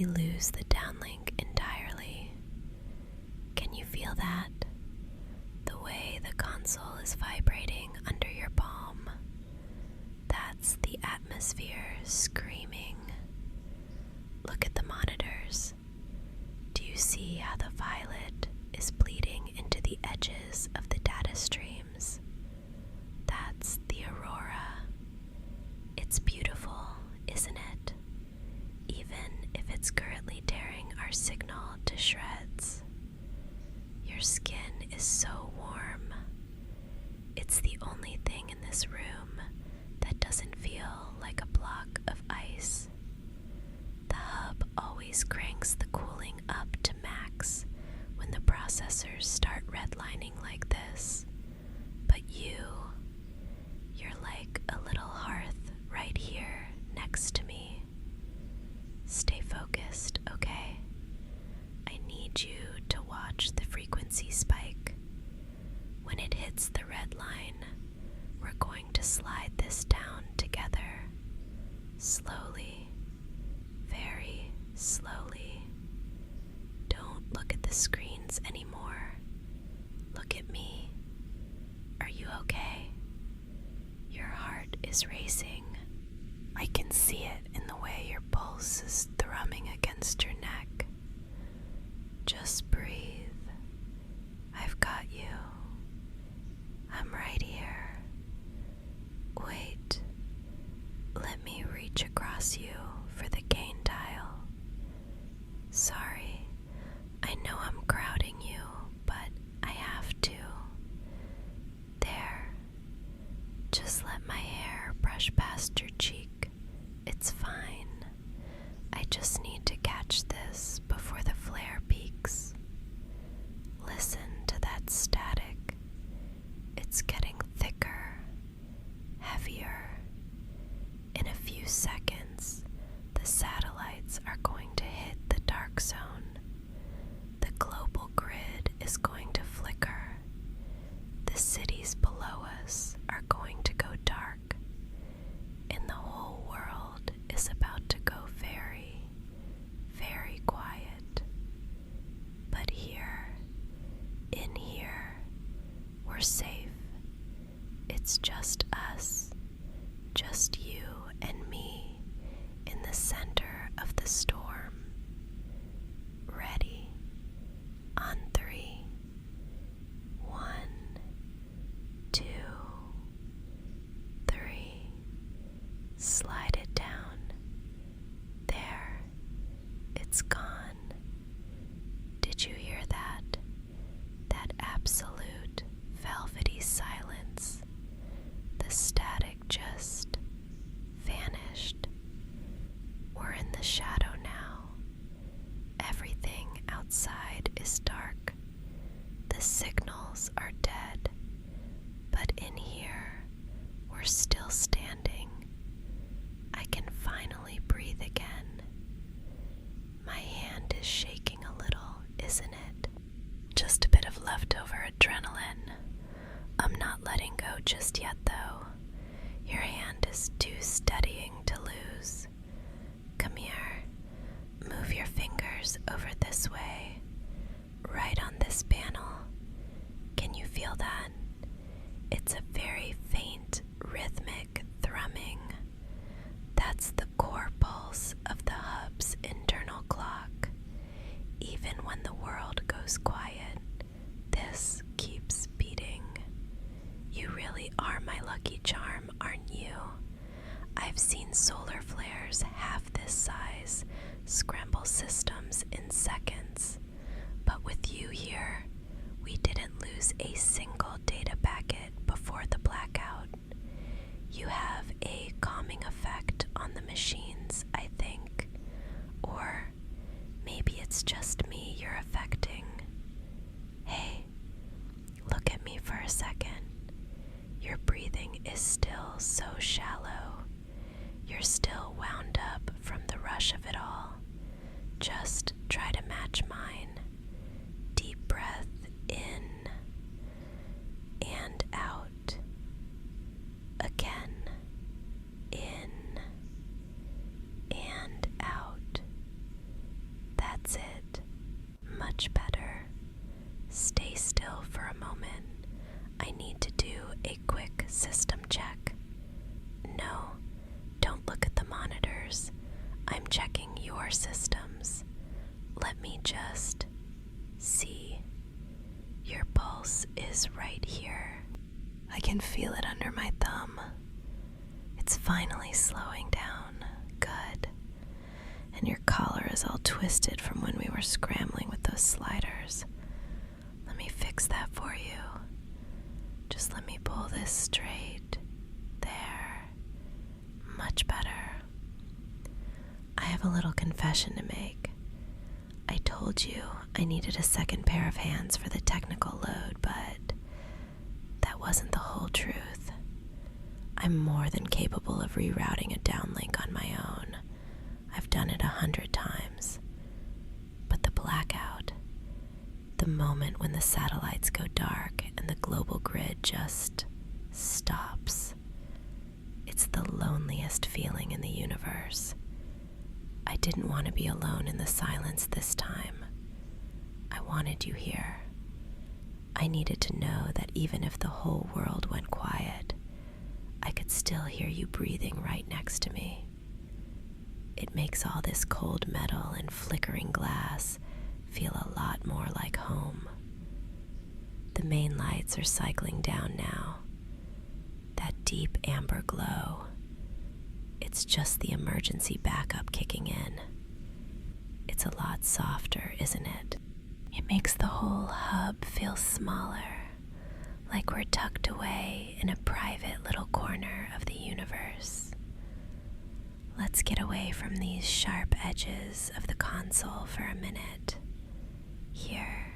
we lose the downlink entirely. Can you feel that? The way the console is vibrating under your palm. That's the atmosphere screaming. Look at the monitors. Do you see how the violet is bleeding into the edges of the data streams? That's the aurora. It's beautiful, isn't it? Even if it's currently tearing our signal to shreds. Your skin is so warm. It's the only thing in this room that doesn't feel like a block of ice. The hub always cranks the cooling up to max when the processors start redlining like this. But you're like a little hearth right here next to me. Stay focused, okay? I need you to watch the frequency spike. When it hits the red line, we're going to slide this down together. Slowly, very slowly. Don't look at the screens anymore. Look at me. Are you okay? Your heart is racing. I can see it in the way your pulse is thrumming against your neck. Just breathe. I've got you. I'm right here. Wait. Let me reach across you for the gain dial. Sorry. I know I'm crowding you, but I have to. There. Just let my hair brush past your cheek. It's fine. I just need to catch this before the flare peaks. Listen to that static. It's getting thicker, heavier. In a few seconds, the satellites are going to hit the dark zone. The global grid is going to flicker. The cities below us are going to go dark. And the whole world is about to go very, very quiet. But in here, we're safe. It's just us, just you and me in the center of the storm. Ready? On 3. 1, 2, 3. Slide it down. There. It's gone. Did you hear that? That absolute velvety silence. The static just vanished. We're in the shadow now. Everything outside is dark. The signals are dead. But in here, we're still standing. I can finally breathe again. My hand is shaking a little, isn't it? Just a bit of leftover adrenaline. I'm not letting go just yet, though. Your hand is too steadying to lose. Come here. Move your fingers over this way. Right on this panel. Can you feel that? It's a very faint, rhythmic thrumming. That's the core pulse of the hub's internal clock. Even when the world goes quiet, this keeps beating. You really are my lucky charm, aren't you? I've seen solar flares half this size scramble systems in seconds. But with you here, we didn't lose a single data packet before the blackout. You have a calming effect on the machines, I think. Or maybe it's just me you're affecting. Hey, look at me for a second. Your breathing is still so shallow. You're still wound up from the rush of it all. Just try to match mine. Deep breath in and out. Again. In and out. your systems. Let me just see. Your pulse is right here. I can feel it under my thumb. It's finally slowing down. Good. And your collar is all twisted from when we were scrambling with those sliders. Let me fix that for you. Just let me pull this straight. There. Much better. I have a little confession to make. I told you I needed a second pair of hands for the technical load, but that wasn't the whole truth. I'm more than capable of rerouting a downlink on my own. I've done it 100 times. But the blackout, the moment when the satellites go dark and the global grid just stops, it's the loneliest feeling in the universe. I didn't want to be alone in the silence this time. I wanted you here. I needed to know that even if the whole world went quiet, I could still hear you breathing right next to me. It makes all this cold metal and flickering glass feel a lot more like home. The main lights are cycling down now. That deep amber glow. It's just the emergency backup kicking in. It's a lot softer, isn't it? It makes the whole hub feel smaller, like we're tucked away in a private little corner of the universe. Let's get away from these sharp edges of the console for a minute. Here,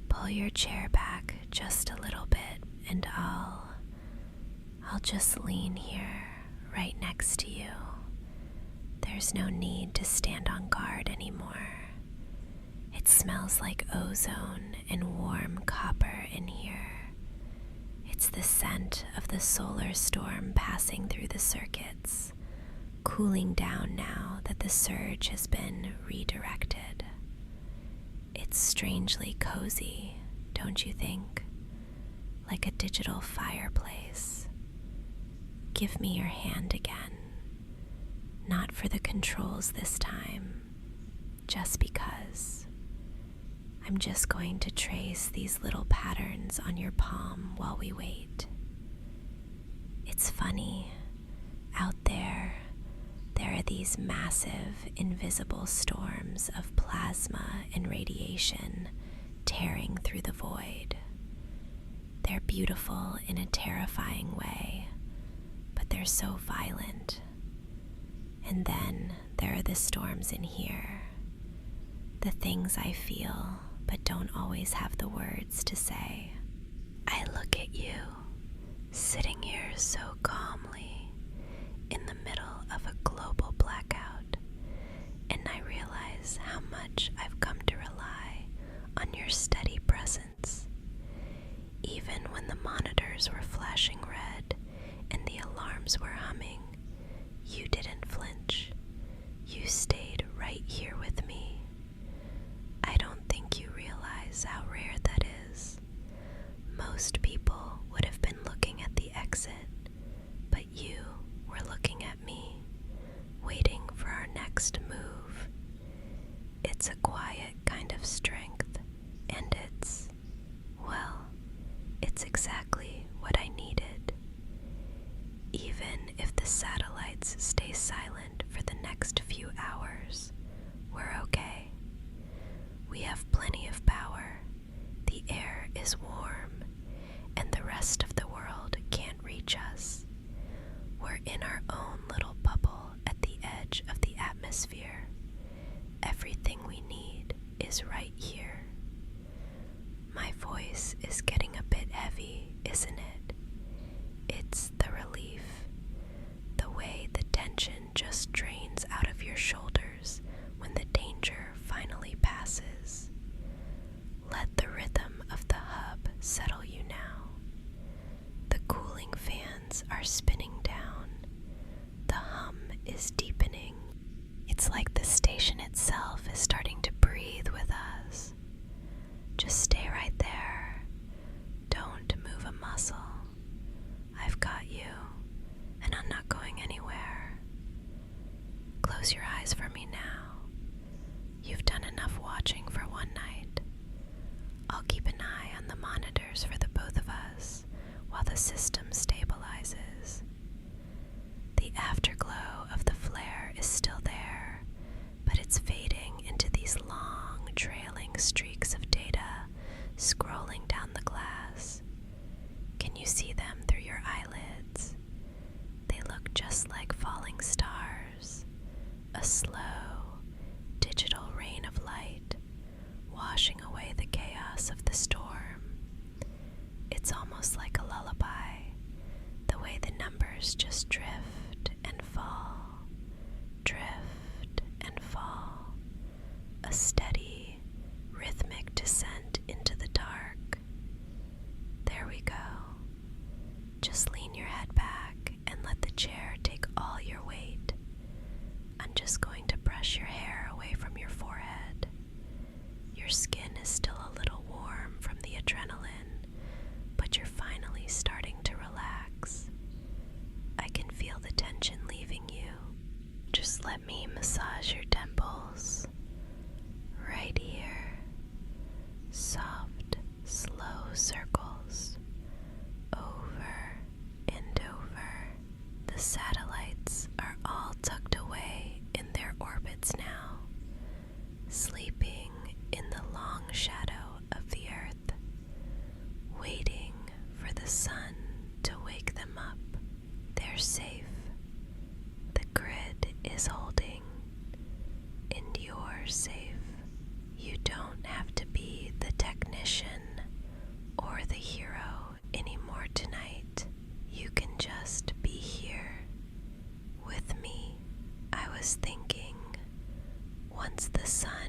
pull your chair back just a little bit and I'll just lean here right next to you. There's no need to stand on guard anymore. It smells like ozone and warm copper in here. It's the scent of the solar storm passing through the circuits, cooling down now that the surge has been redirected. It's strangely cozy, don't you think? Like a digital fireplace. Give me your hand again. Not for the controls this time, just because. I'm just going to trace these little patterns on your palm while we wait. It's funny. Out there are these massive, invisible storms of plasma and radiation tearing through the void. They're beautiful in a terrifying way, but they're so violent. And then there are the storms in here, the things I feel but don't always have the words to say. I look at you, sitting here so calmly in the middle of a global blackout, and I realize how much I've come to rely on your steady presence. Even when the monitors were flashing red and the alarms were humming, you didn't flinch. You stayed right here with me. I don't think you realize how rare that is. Most people would have been looking at the exit, but you were looking at me, waiting for our next move. It's a quiet kind of strength, and it's exactly what I needed. Even if the satellites stay silent for the next few hours, we're okay. We have plenty of power. The air is warm, and the rest of the world can't reach us. We're in our own little bubble at the edge of the atmosphere. Everything we need is right here. My voice is getting a bit heavy, isn't it? It's the relief, the way the tension just drains out of your shoulders when the danger finally passes. Let the rhythm of the hub settle you now. The cooling fans are spinning down. The hum is deepening. It's like the station itself is starting to breathe with us. Just stay right there. Don't move a muscle. I've got you, and I'm not going anywhere. Close your eyes for You've done enough watching for one night. I'll keep an eye on the monitors for the both of us while the system stabilizes. The afterglow of the flare is still there, but it's fading into these long, trailing streaks of data scrolling down the glass. Can you see them through your eyelids? They look just like falling stars, a slow, digital rain of light washing away the chaos of the storm. It's almost like a lullaby, the way the numbers just drift and fall, drift and fall, a steady, rhythmic descent into the dark. There we go. Just lean your head back and let the chair take all your weight. I'm just going to brush your hair away from your forehead. Your skin is still a little warm from the adrenaline, but you're finally starting to relax. I can feel the tension leaving you. Just let me massage your temples. Right here. Soft, slow circles. Over and over. The satellites are all tucked away in their orbits now, sleeping in the long shadow of the earth, waiting for the sun to wake them up. They're safe. The grid is holding, and you're safe. You don't have to be the technician or the hero anymore tonight. You can just be here with me. I was thinking, once the sun